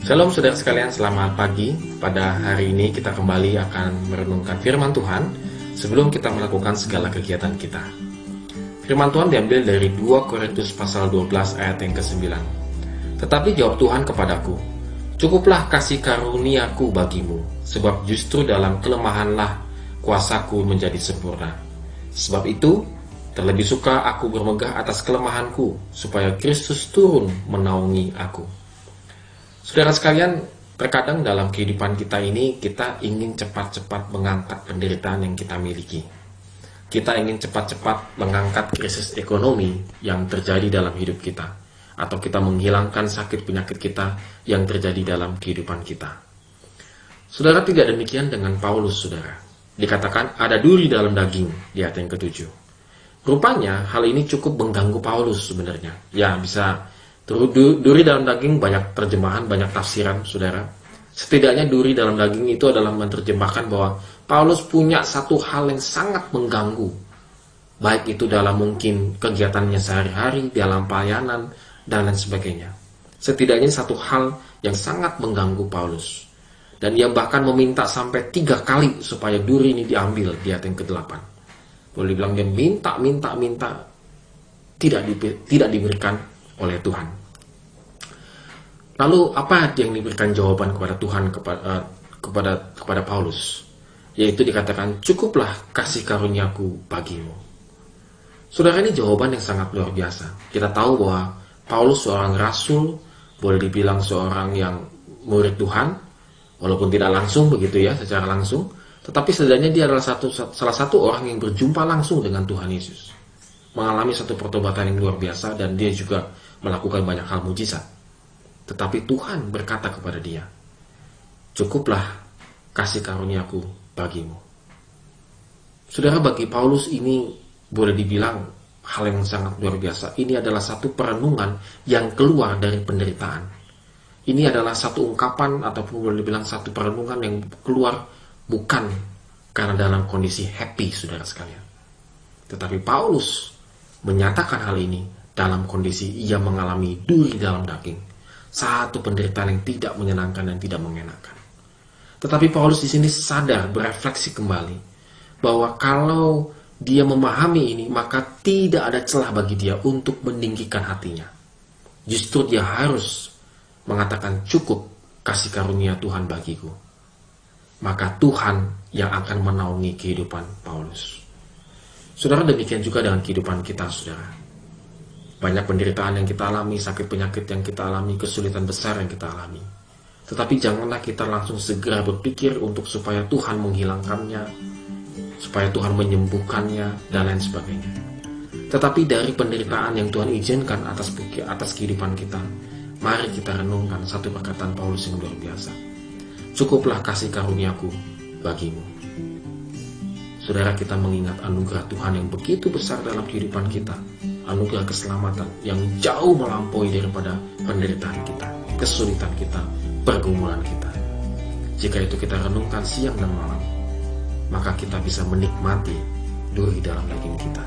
Shalom saudara sekalian, selamat pagi. Pada hari ini kita kembali akan merenungkan firman Tuhan sebelum kita melakukan segala kegiatan kita. Firman Tuhan diambil dari 2 Korintus pasal 12 ayat yang ke-9. Tetapi jawab Tuhan kepadaku, cukuplah kasih karuniaku bagimu, sebab justru dalam kelemahanlah kuasaku menjadi sempurna. Sebab itu, terlebih suka aku bermegah atas kelemahanku, supaya Kristus turun menaungi aku. Saudara sekalian, terkadang dalam kehidupan kita ini, kita ingin cepat-cepat mengangkat penderitaan yang kita miliki. Kita ingin cepat-cepat mengangkat krisis ekonomi yang terjadi dalam hidup kita. Atau kita menghilangkan sakit penyakit kita yang terjadi dalam kehidupan kita. Saudara, tidak demikian dengan Paulus, saudara. Dikatakan ada duri dalam daging di ayat yang ke-7. Rupanya hal ini cukup mengganggu Paulus sebenarnya. Ya, bisa duri dalam daging, banyak terjemahan, banyak tafsiran, saudara. Setidaknya duri dalam daging itu adalah menerjemahkan bahwa Paulus punya satu hal yang sangat mengganggu. Baik itu dalam mungkin kegiatannya sehari-hari, dalam pelayanan, dan lain sebagainya. Setidaknya satu hal yang sangat mengganggu Paulus. Dan ia bahkan meminta sampai 3 kali supaya duri ini diambil di ayat yang ke-8. Boleh dibilang dia minta, tidak diberikan oleh Tuhan. Lalu apa yang diberikan jawaban kepada Tuhan kepada Paulus? Yaitu dikatakan, cukuplah kasih karuniaku bagimu. Saudara, ini jawaban yang sangat luar biasa. Kita tahu bahwa Paulus seorang rasul, boleh dibilang seorang yang murid Tuhan, walaupun tidak langsung begitu ya, secara langsung, tetapi setidaknya dia adalah salah satu orang yang berjumpa langsung dengan Tuhan Yesus, mengalami satu pertobatan yang luar biasa, dan dia juga melakukan banyak hal mujizat. Tetapi Tuhan berkata kepada dia, cukuplah kasih karuniaku bagimu. Saudara, bagi Paulus ini boleh dibilang hal yang sangat luar biasa. Ini adalah satu perenungan yang keluar dari penderitaan. Ini adalah satu ungkapan ataupun boleh dibilang satu perenungan yang keluar bukan karena dalam kondisi happy, saudara sekalian. Tetapi Paulus menyatakan hal ini dalam kondisi ia mengalami duri dalam daging. Satu penderitaan yang tidak menyenangkan dan tidak mengenakan. Tetapi Paulus di sini sadar, berefleksi kembali, bahwa kalau dia memahami ini, maka tidak ada celah bagi dia untuk meninggikan hatinya. Justru dia harus mengatakan, cukup kasih karunia Tuhan bagiku. Maka Tuhan yang akan menaungi kehidupan Paulus. Saudara, demikian juga dengan kehidupan kita, saudara. Banyak penderitaan yang kita alami, sakit penyakit yang kita alami, kesulitan besar yang kita alami. Tetapi janganlah kita langsung segera berpikir untuk supaya Tuhan menghilangkannya, supaya Tuhan menyembuhkannya, dan lain sebagainya. Tetapi dari penderitaan yang Tuhan izinkan atas kehidupan kita, mari kita renungkan satu perkataan Paulus yang luar biasa. Cukuplah kasih karuniaku bagimu. Saudara, kita mengingat anugerah Tuhan yang begitu besar dalam kehidupan kita. Anugerah keselamatan yang jauh melampaui daripada penderitaan kita, kesulitan kita, pergumulan kita. Jika itu kita renungkan siang dan malam, maka kita bisa menikmati duri dalam daging kita.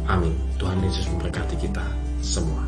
Amin. Tuhan Yesus memberkati kita semua.